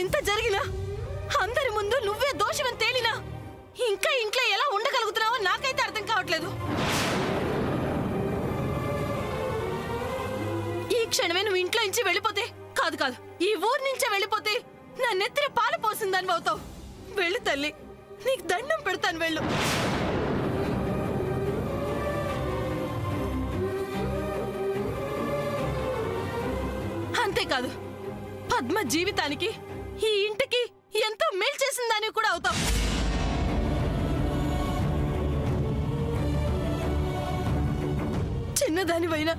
ఇంత జరిగినా అందరి ముందు నువ్వే దోషమని తేలినా ఇంకా ఇంట్లో ఎలా ఉండగలుగుతున్నావో నాకైతే అర్థం కావట్లేదు. ఈ క్షణమే నువ్వు ఇంట్లో నుంచి వెళ్ళిపోతే కాదు ఈ ఊరు నుంచే వెళ్ళిపోతే నా నెత్తిన పాలు పోసిందని అవుతావు. వెళ్ళు తల్లి, నీకు దండం పెడతాను, వెళ్ళు. అంతేకాదు పద్మ జీవితానికి ఈ ఇంటికి ఎంతో మేలు చేసిందని కూడా అవుతావు. చిన్నదానివైనా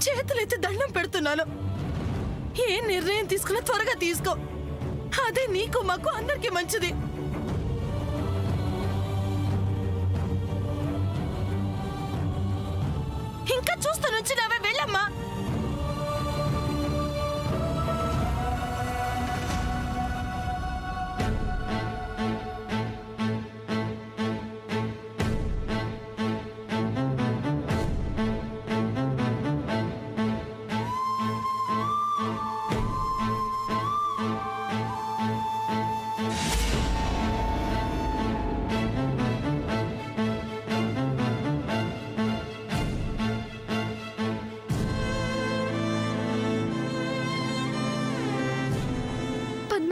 చేతులైతే దండం పెడుతున్నాను. ఏ నిర్ణయం తీసుకున్నా త్వరగా తీసుకో. అదే నీకు మాకు అందరికీ మంచిది. ఇంకా చూస్తూ నుంచినావే, వెళ్ళమ్మా.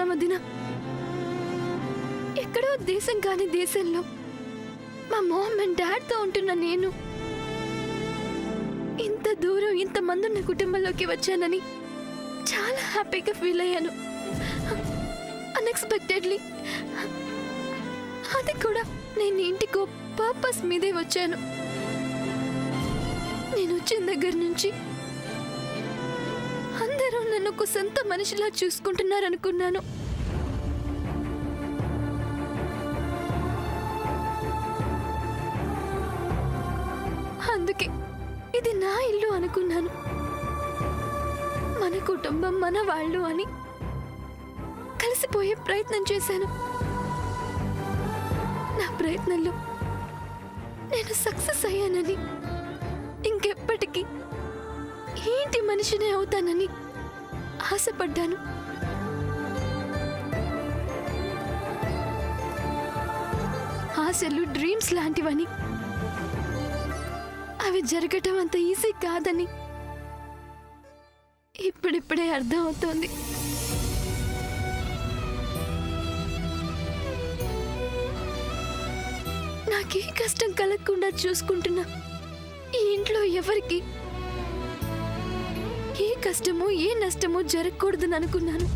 మదిన ఎక్కడో దేశం కాని దేశంలో మా మామ్ అండ్ డాడ్తో ఉంటున్న నేను ఇంత దూరం ఇంతమంది ఉన్న కుటుంబంలోకి వచ్చానని చాలా హ్యాపీగా ఫీల్ అయ్యాను. అన్ఎక్స్పెక్టెడ్లీ, అది కూడా నేను ఇంటికో పర్పస్ మీదే వచ్చాను. నేను వచ్చిన దగ్గర నుంచి అందరూ నన్ను ఒక సొంత మనిషిలా చూసుకుంటున్నారనుకున్నాను. అందుకే ఇది నా ఇల్లు అనుకున్నాను. మన కుటుంబం, మన వాళ్ళు అని కలిసిపోయే ప్రయత్నం చేశాను. నా ప్రయత్నంలో నేను సక్సెస్ అయ్యానని, ఇంకెప్పటికీ ఏంటి మనిషినే అవుతానని ఆశపడ్డాను. ఆశలు డ్రీమ్స్ లాంటివని, అవి జరగటం అంత ఈజీ కాదని ఇప్పుడిప్పుడే అర్థం అవుతోంది. నాకే కష్టం కలగకుండా చూసుకుంటున్నా ఈ ఇంట్లో ఎవరికి ఏ కష్టమో ఏ నష్టమో జరగకూడదని అనుకున్నాను.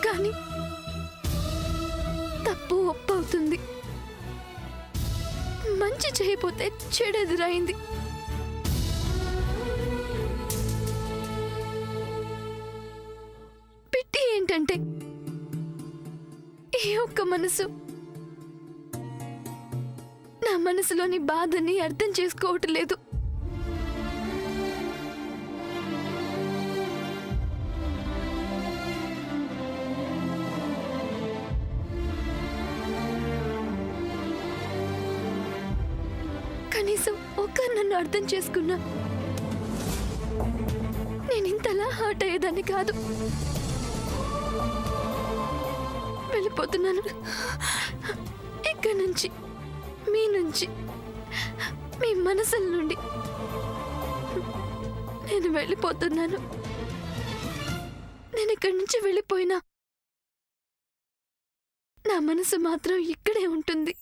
కానీ తప్పు ఒప్పు అవుతుంది. మంచి చేయకపోతే చెడు ఎదురైంది. పిట్టి ఏంటంటే ఈ ఒక్క మనసు నా మనసులోని బాధని అర్థం చేసుకోవట్లేదు. కనీసం ఒకరు నన్ను అర్థం చేసుకున్నా నేను ఇంతలా హర్ట్ అయ్యేదాన్ని కాదు. వెళ్ళిపోతున్నాను ఇక్కడి నుంచి, మీ నుంచి, మీ మనసుల నుండి నేను వెళ్ళిపోతున్నాను. నేను ఇక్కడి నుంచి వెళ్ళిపోయినా నా మనసు మాత్రం ఇక్కడే ఉంటుంది.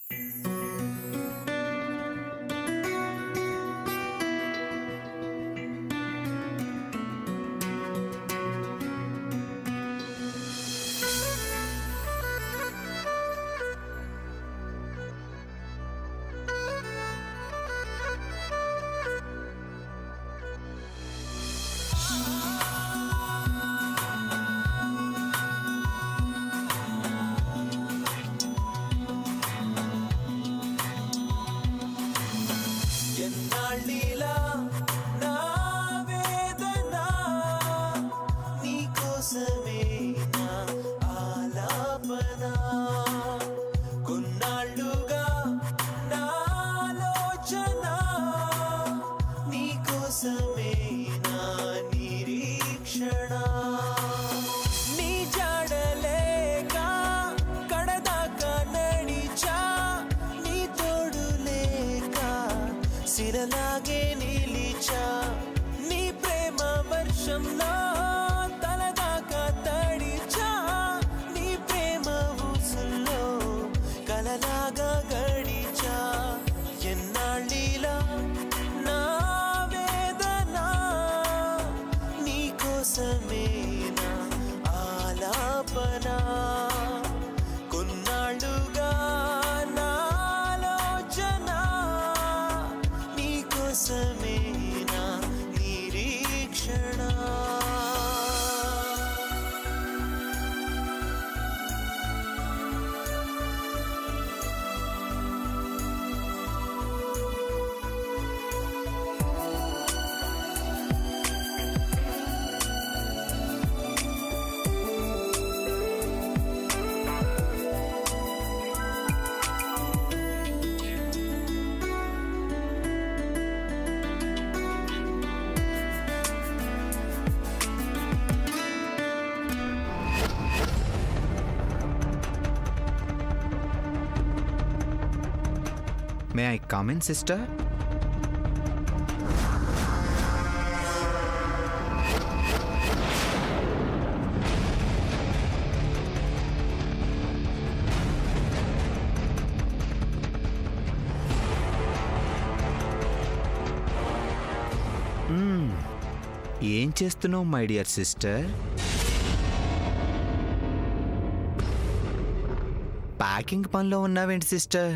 కొన్నాళ్ళుగా నాలో శిలలాగే నిలిచా నీ ప్రేమ వర్షంలో తలదాకా తడిచా నీ ప్రేమ ఊసుల్లో కలలాగా గడిచా ఎన్నాళ్ళీలా నా వేదన నీకోసమేనా ఆలాపన కొన్నాళ్ళుగా నాలోచన నీకోసమేనా నిరీక్షణ may I come in sister? ఏం చేస్తున్నావు మై డియర్ సిస్టర్? ప్యాకింగ్ పనిలో ఉన్నావేంటి సిస్టర్?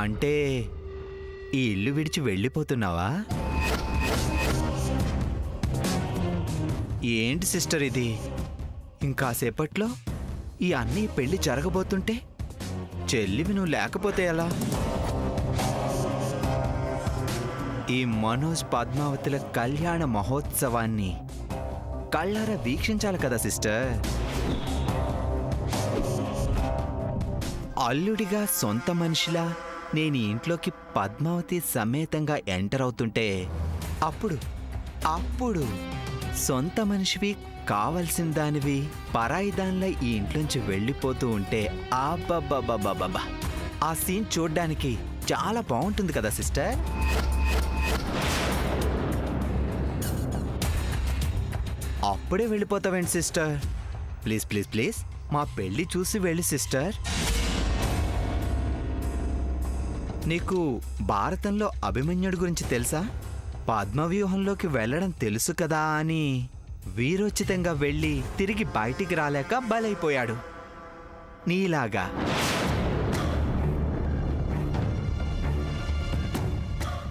అంటే ఈ ఇల్లు విడిచి వెళ్ళిపోతున్నావా? ఏంటి సిస్టర్ ఇది? ఇంకాసేపట్లో ఈ అన్నీ పెళ్లి జరగబోతుంటే చెల్లివి నువ్వు లేకపోతే ఎలా? ఈ మనోజ్ పద్మావతుల కళ్యాణ మహోత్సవాన్ని కళ్ళారా వీక్షించాలి కదా సిస్టర్. అల్లుడిగా సొంత మనిషిలా నేను ఈ ఇంట్లోకి పద్మావతి సమేతంగా ఎంటర్ అవుతుంటే అప్పుడు సొంత మనిషివి కావలసిన దానివి పరాయి దానిలా ఈ ఇంట్లోంచి వెళ్ళిపోతూ ఉంటే అబ్బబ్బబ్బబ్బబ్బా, ఆ సీన్ చూడ్డానికి చాలా బాగుంటుంది కదా సిస్టర్. అప్పుడే వెళ్ళిపోతావేంటి సిస్టర్? ప్లీజ్ ప్లీజ్ ప్లీజ్ మా పెళ్ళి చూసి వెళ్ళి సిస్టర్. నీకు భారతంలో అభిమన్యుడి గురించి తెలుసా? పద్మవ్యూహంలోకి వెళ్ళడం తెలుసు కదా అని వీరోచితంగా వెళ్ళి తిరిగి బయటికి రాలేక బలైపోయాడు. నీలాగా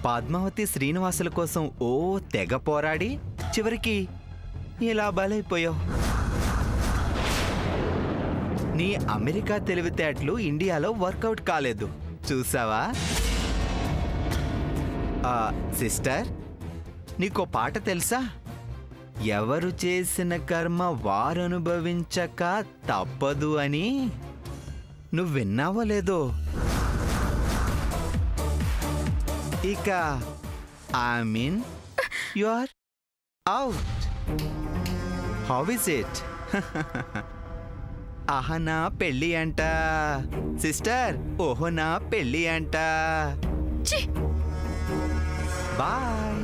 పద్మావతి శ్రీనివాసుల కోసం ఓ తెగ పోరాడి చివరికి ఇలా బలైపోయావు. నీ అమెరికా తెలివితేటలు ఇండియాలో వర్కౌట్ కాలేదు చూసావా? సిస్టర్, నీకో పాట తెలుసా? ఎవరు చేసిన కర్మ వారు అనుభవించక తప్పదు అని. నువ్వు విన్నావో లేదో? ఇక I mean you are out. How is it? ఆహా నా పెళ్ళి అంట సిస్టర్, ఓహో నా పెళ్ళి అంట. బాయ్.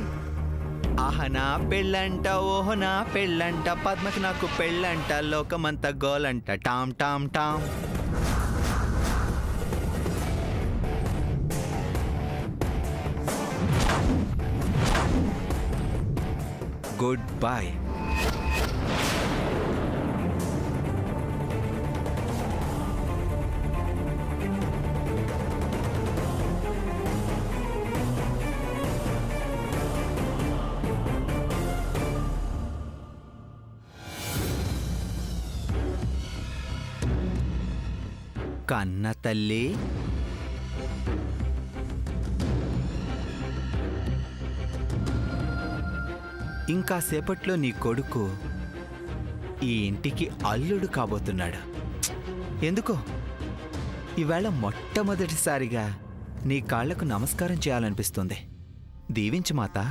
ఆహా నా పెళ్ళంట, ఓహో నా పెళ్ళంట, పద్మకి నాకు పెళ్ళంట, లోకమంతా గోలంట, Tom Tom Tom. Good boy. కన్న తల్లి, ఇంకా సేపట్లో నీ కొడుకు ఈ ఇంటికి అల్లుడు కాబోతున్నాడు. ఎందుకో ఈవేళ మొట్టమొదటిసారిగా నీ కాళ్లకు నమస్కారం చేయాలనిపిస్తుంది. దీవించు మాతా.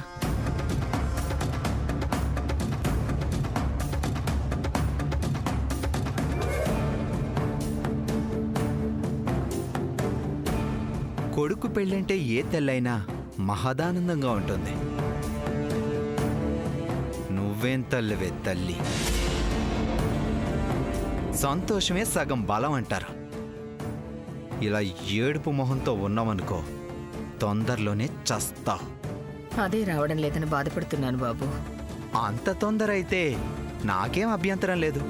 కొడుకు పెళ్ళంటే ఏ తెల్లైనా మహదానందంగా ఉంటుంది. నువ్వేం తల్లివే తల్లి. సంతోషమే సగం బలం అంటారు. ఇలా ఏడుపు మొహంతో ఉన్నావనుకో, తొందరలోనే చస్తావు. అదే రావడం లేదని బాధపడుతున్నాను బాబు. అంత తొందర అయితే నాకేం అభ్యంతరం లేదు.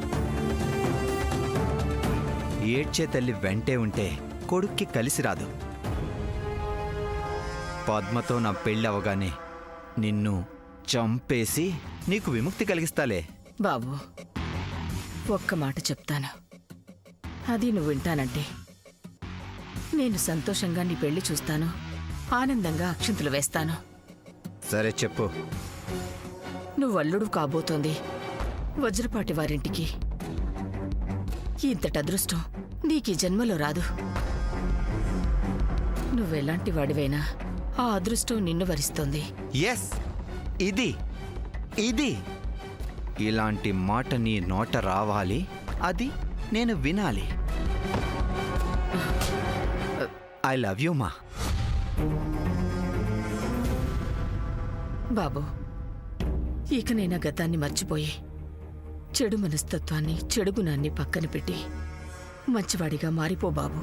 ఏడ్చే తల్లి వెంటే ఉంటే కొడుక్కి కలిసి రాదు. పద్మతో నా పెళ్ళి అవగానే నిన్ను చంపేసి నీకు విముక్తి కలిగిస్తాలే. బాబు, ఒక్క మాట చెప్తాను. అది నువ్వు వింటానంటే నేను సంతోషంగా నీ పెళ్లి చూస్తాను, ఆనందంగా అక్షింతలు వేస్తాను. సరే చెప్పు. నువ్వు అల్లుడు కాబోతోంది వజ్రపాటి వారింటికి. ఇంతటి అదృష్టం నీకు ఈ జన్మలో రాదు. నువ్వెలాంటి వాడివైనా ఆ అదృష్టం నిన్ను వరిస్తోంది. ఎస్, ఇది ఇది ఇలాంటి మాట నీ నోట రావాలి, అది నేను వినాలి. ఐ లవ్ యూ మా. బాబు, ఇక నేను గతాన్ని మర్చిపోయి చెడు మనస్తత్వాన్ని, చెడు గుణాన్ని పక్కన పెట్టి మంచివాడిగా మారిపో బాబు.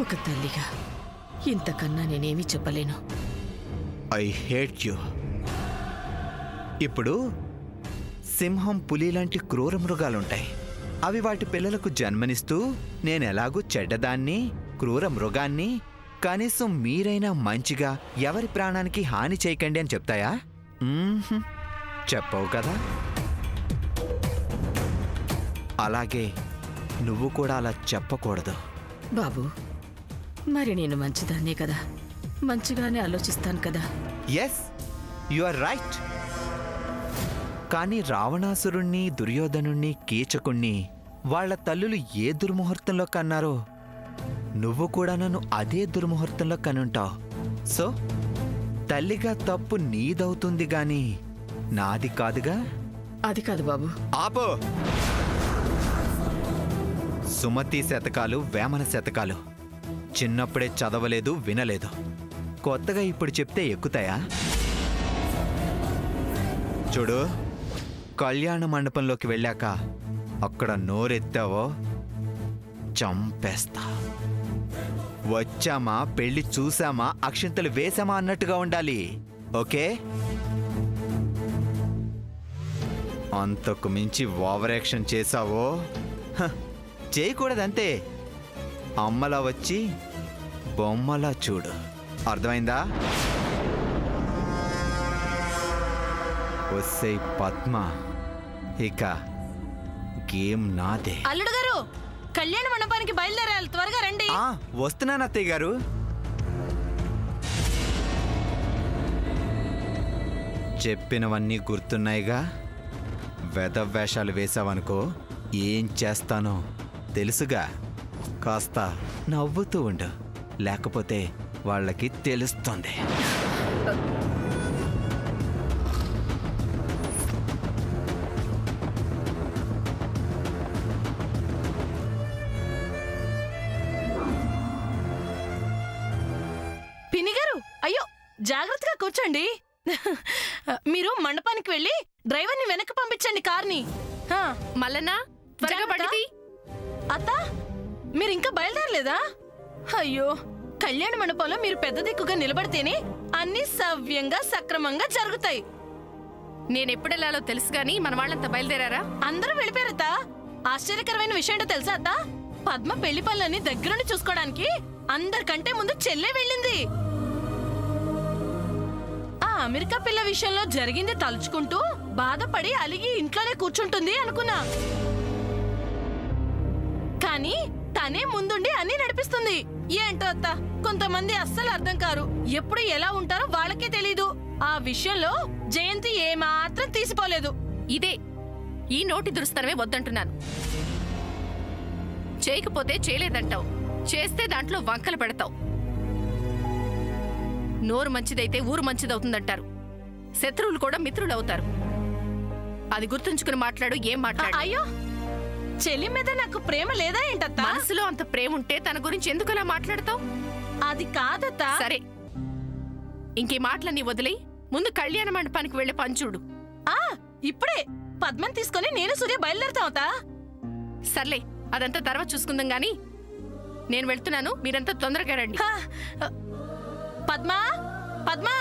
ఒక తల్లిగా ఇంతకన్నా నేనేమీ చెప్పలేను. I hate you. ఇప్పుడు సింహం, పులి లాంటి క్రూర మృగాలుంటాయి. అవి వాటి పిల్లలకు జన్మనిస్తూ నేనెలాగూ చెడ్డదాన్ని, క్రూర మృగాన్ని, కనీసం మీరైనా మంచిగా ఎవరి ప్రాణానికి హాని చేయకండి అని చెప్తాయా? చెప్పవు కదా. అలాగే నువ్వు కూడా అలా చెప్పకూడదు. బాబు, మరి నేను మంచిదాన్నే కదా, మంచిగానే ఆలోచిస్తాను కదా. Yes, you are right. కానీ రావణాసురుణ్ణి, దుర్యోధనుణ్ణి, కీచకుణ్ణి వాళ్ళ తల్లులు ఏ దుర్ముహూర్తంలో కన్నారో నువ్వు కూడా నన్ను అదే దుర్ముహూర్తంలో కనుంటావు. సో తల్లిగా తప్పు నీదవుతుంది గాని నాది కాదుగా. అది కాదు బాబు. ఆపో. సుమతి శతకాలు, వేమన శతకాలు చిన్నప్పుడే చదవలేదు, వినలేదు. కొత్తగా ఇప్పుడు చెప్తే ఎక్కుతాయా? చూడు, కళ్యాణ మండపంలోకి వెళ్ళాక అక్కడ నోరెత్తావో చంపేస్తా. వచ్చామా, పెళ్లి చూసామా, అక్షింతలు వేసామా అన్నట్టుగా ఉండాలి. ఓకే? అంతకు మించి ఓవర్ యాక్షన్ చేసావో చేయకూడదంతే. అమ్మలా వచ్చి బొమ్మలా చూడు. అర్థమైందా? వస్తే పద్మ, ఇక గేమ్ నాదే. అల్లుడు గారు, కళ్యాణ మండపానికి బయలుదేరాలి, త్వరగా రండి. వస్తున్నాను అత్తయ్య గారు. చెప్పినవన్నీ గుర్తున్నాయిగా. వెధవేషాలు వేసావనుకో ఏం చేస్తానో తెలుసుగా. కాస్త నవ్వుతూ ఉండు, లేకపోతే వాళ్ళకి తెలుస్తుంది. పిన్ని గారు, అయ్యో జాగ్రత్తగా కూర్చోండి. మీరు మండపానికి వెళ్ళి డ్రైవర్ని వెనక్కి పంపించండి కార్ని. మల్లన్నా, త్వరగా పడిది. అత్త, మీరు ఇంకా బయలుదేరలేదా? అయ్యో, కళ్యాణ మండపంలో మీరు పెద్ద దిక్కుగా నిలబడితేనే అన్ని సవ్యంగా సక్రమంగా జరుగుతాయి. నేనెప్పుడెళ్లాలో తెలుసు గాని మన వాళ్ళంతా బయలుదేరారా? అందరూ వెళ్ళిపోయారత. ఆశ్చర్యకరమైన విషయం ఏంటో తెలుసా అత్త? పద్మ పెళ్లి పనులన్నీ దగ్గరుండి చూసుకోవడానికి అందరికంటే ముందు చెల్లె వెళ్ళింది. ఆ అమెరికా పిల్ల విషయంలో జరిగింది తలుచుకుంటూ బాధపడి అలిగి ఇంట్లోనే కూర్చుంటుంది అనుకున్నా. కానీ తనే ముందుండి అన్ని నడిపిస్తుంది. ఏంటో అత్త, కొంతమంది అస్సలు అర్థం కారు. ఎప్పుడు ఎలా ఉంటారో వాళ్ళకే తెలీదు. ఆ విషయంలో జయంతి ఏమాత్రం తీసిపోలేదు. ఇదే ఈ నోటి దురుస్తనమే వద్దంటున్నాను. చేయకపోతే చేయలేదంటావు, చేస్తే దాంట్లో వంకలు పెడతావు. నోరు మంచిదైతే ఊరు మంచిదవుతుందంటారు. శత్రువులు కూడా మిత్రులు అవుతారు. అది గుర్తుంచుకుని మాట్లాడు. ఏం మాట్లాడు? అయ్యో, చెల్లి మీద నాకు ప్రేమ లేదా ఏంటత్తా? మనసులో అంత ప్రేమ ఉంటే తన గురించి ఎందుకు అలా మాట్లాడతావు? అది కాదత్తా. సరే, ఇంకే మాటలన్నీ వదిలి ముందు కళ్యాణ మండపానికి వెళ్లే పంచుడు. ఆ ఇప్పుడే పద్మని తీసుకొని నేను సూర్య బయలుదేరుతాం అత్తా. సర్లే, అదంతా తర్వాత చూసుకుందాం గాని నేను వెళ్తున్నాను, మీరంతా తొందరగా రండి. హా, పద్మా పద్మా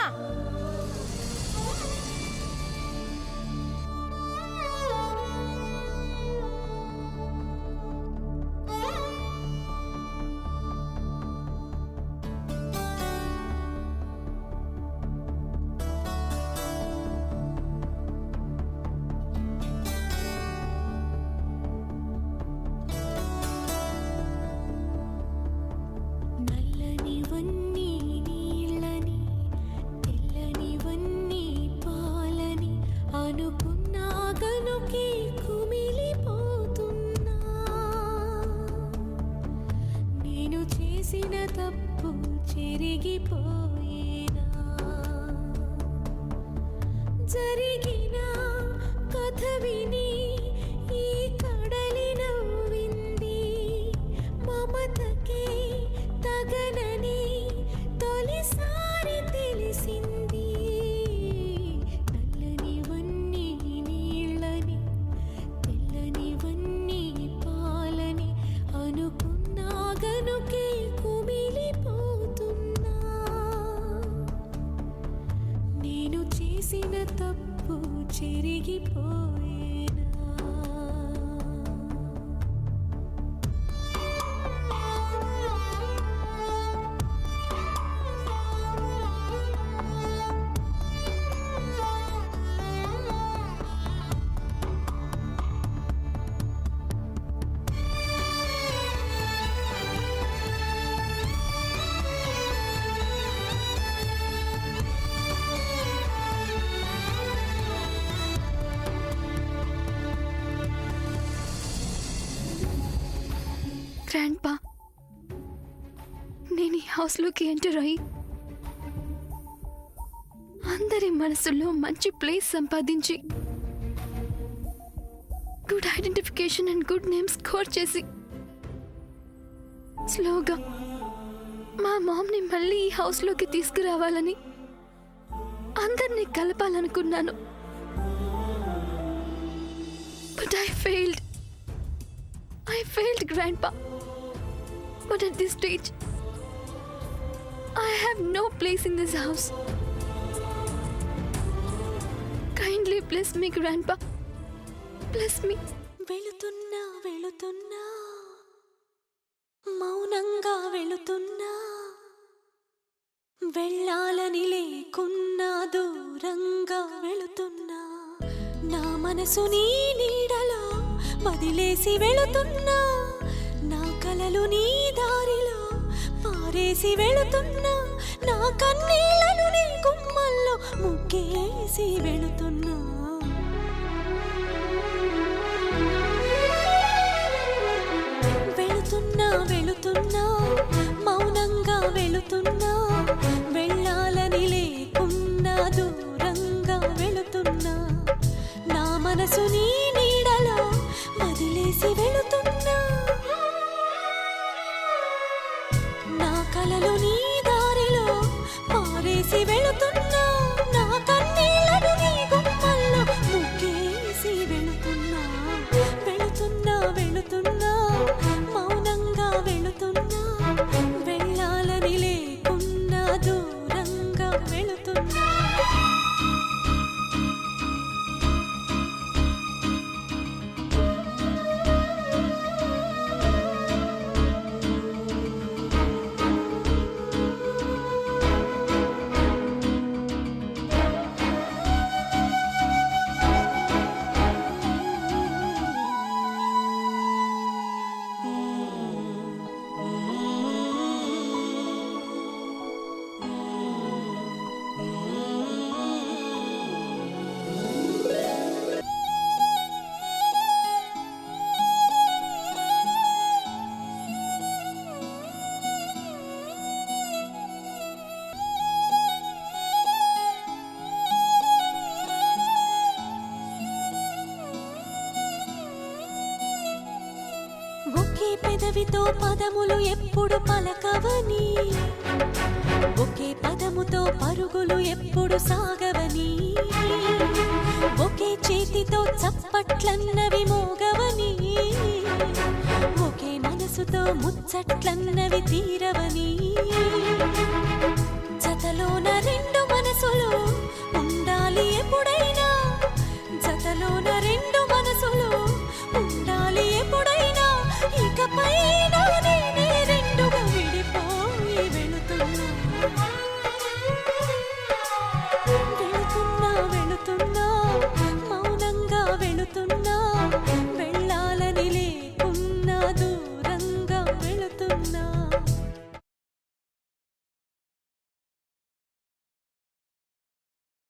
నల్లనివన్నీ నీళ్ళని తెల్లనివన్నీ పాలని అనుకున్నా గనుకే కుమిలిపోతున్నా. నేను చేసిన తప్పు చెరిగిపోయేనా? జరిగిన కథ విని ఈ కడలి నవ్వింది. మమతకే తగనని తొలిసారి తెలిసింది. నల్లనివన్నీ నీళ్ళని తెల్లనివన్నీ పాలని అనుకున్నా గనుకే కుమిలిపోతున్నా. నేను చేసిన తప్పు చెరిగిపోయేనా? గ్రాండ్ పా, నేను ఈ హౌస్లోకి ఎంటర్ అయ్యి అందరి మనసుల్లో మంచి ప్లేస్ సంపాదించి good identification and good name score చేసి స్లోగా మా మామ్ని మళ్ళీ ఈ హౌస్లోకి తీసుకురావాలని అందరినీ కలపాలనుకున్నాను. But I failed, Grandpa. But at this stage, I have no place in this house. Kindly bless me, Grandpa. Bless me. వెళుతున్నా వెళుతున్నా మౌనంగా వెళుతున్నా. వెళ్ళాలని లేకున్నా దూరంగా వెళుతున్నా. నా మనసు నీ నీడలో వదిలేసి వెళుతున్నా. నా కలలు నీ దారిలో పారేసి వెళుతున్నా. నా కన్నీళ్లను నీ గుమ్మల్లో ముగ్గేసి వెళుతున్నా. వెళుతున్నా వెళుతున్నా మౌనంగా వెళుతున్నా. వెళ్ళాలని లేకున్నా దూరంగా వెళుతున్నా. నా మనసు నీ నీడలో వదిలేసి వెళుతున్నా. నా కలలు నీ దారి పెదవితో పదములు ఎప్పుడు పలకవని, ఒకే పదముతో పరుగులు ఎప్పుడు సాగవని, ఒకే చేతితో చప్పట్లన్నవి మోగవని, ఒకే మనసుతో ముచ్చట్లన్నవి తీరవని.